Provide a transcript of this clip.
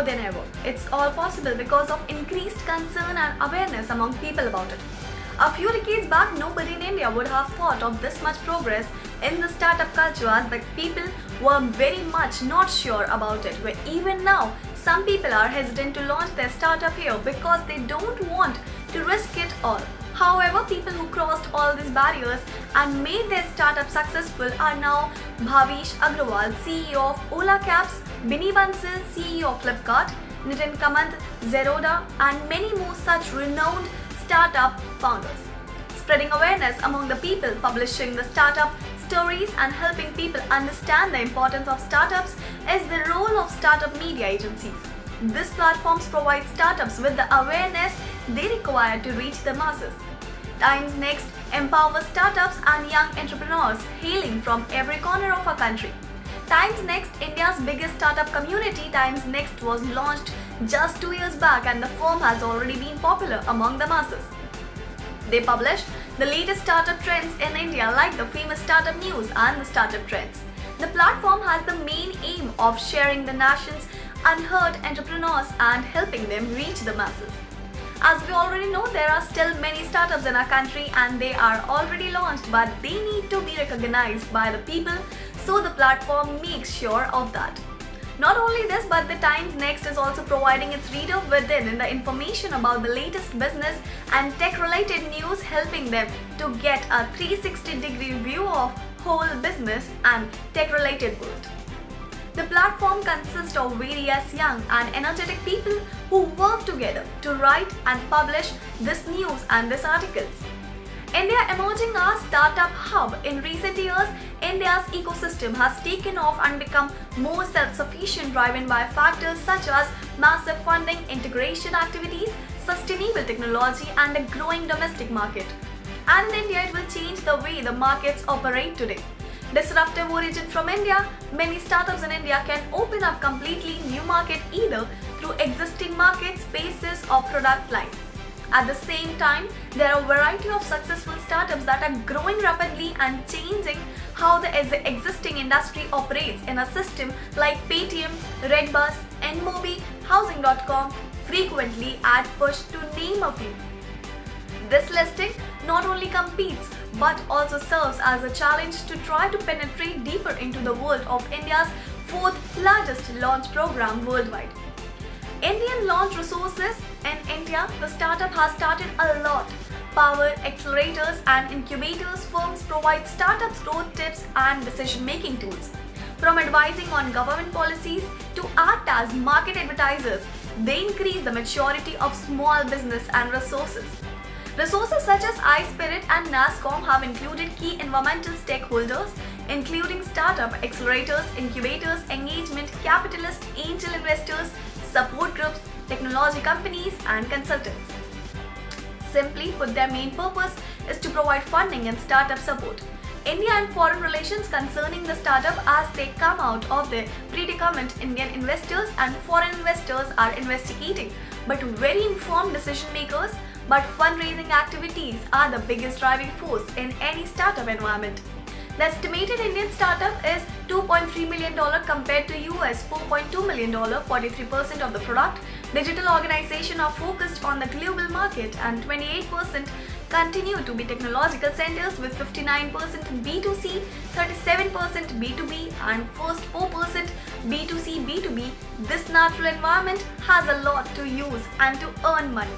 more than ever. It's all possible because of increased concern and awareness among people about it. A few decades back, nobody in India would have thought of this much progress in the startup culture, as the people were very much not sure about it. Where even now, some people are hesitant to launch their startup here because they don't want to risk it all. However, people who crossed all these barriers and made their startup successful are now Bhavish Agrawal, CEO of Ola Cabs, Binny Bansal, CEO of Flipkart, Nitin Kamath, Zerodha, and many more such renowned startup founders. Spreading awareness among the people, publishing the startup stories, and helping people understand the importance of startups is the role of startup media agencies. These platforms provide startups with the awareness they require to reach the masses. Times Next empowers startups and young entrepreneurs hailing from every corner of our country. Times Next, India's biggest startup community, Times Next was launched just 2 years back, and the firm has already been popular among the masses. They publish the latest startup trends in India, like the famous Startup News and the Startup Trends. The platform has the main aim of sharing the nation's unheard entrepreneurs and helping them reach the masses. As we already know, there are still many startups in our country and they are already launched, but they need to be recognized by the people, so the platform makes sure of that. Not only this, but the Times Next is also providing its reader within the information about the latest business and tech-related news, helping them to get a 360-degree view of whole business and tech-related world. The platform consists of various young and energetic people who work together to write and publish this news and these articles. India emerging as startup hub in recent years, India's ecosystem has taken off and become more self-sufficient, driven by factors such as massive funding, integration activities, sustainable technology, and a growing domestic market. And in India, it will change the way the markets operate today. Disruptive origin from India, many startups in India can open up completely new market either through existing market spaces or product lines. At the same time, there are a variety of successful startups that are growing rapidly and changing how the existing industry operates in a system like Paytm, Redbus, Nmobi, Housing.com, Frequently, AdPush, to name a few. This listing not only competes but also serves as a challenge to try to penetrate deeper into the world of India's fourth largest launch program worldwide. Indian launch resources in India, the startup has started a lot. Power accelerators and incubators firms provide startups growth tips and decision-making tools. From advising on government policies to act as market advertisers, they increase the maturity of small business and resources. Resources such as iSpirit and NASSCOM have included key environmental stakeholders, including startup accelerators, incubators, engagement, capitalists, angel investors, support groups, technology companies, and consultants. Simply put, their main purpose is to provide funding and startup support. India and foreign relations concerning the startup as they come out of their predicament. Indian investors and foreign investors are investigating, but very informed decision makers. But fundraising activities are the biggest driving force in any startup environment. The estimated Indian startup is $2.3 million compared to US $4.2 million, 43% of the product. Digital organizations are focused on the global market and 28% continue to be technological centers, with 59% B2C, 37% B2B, and first 4% B2C, B2B. This natural environment has a lot to use and to earn money.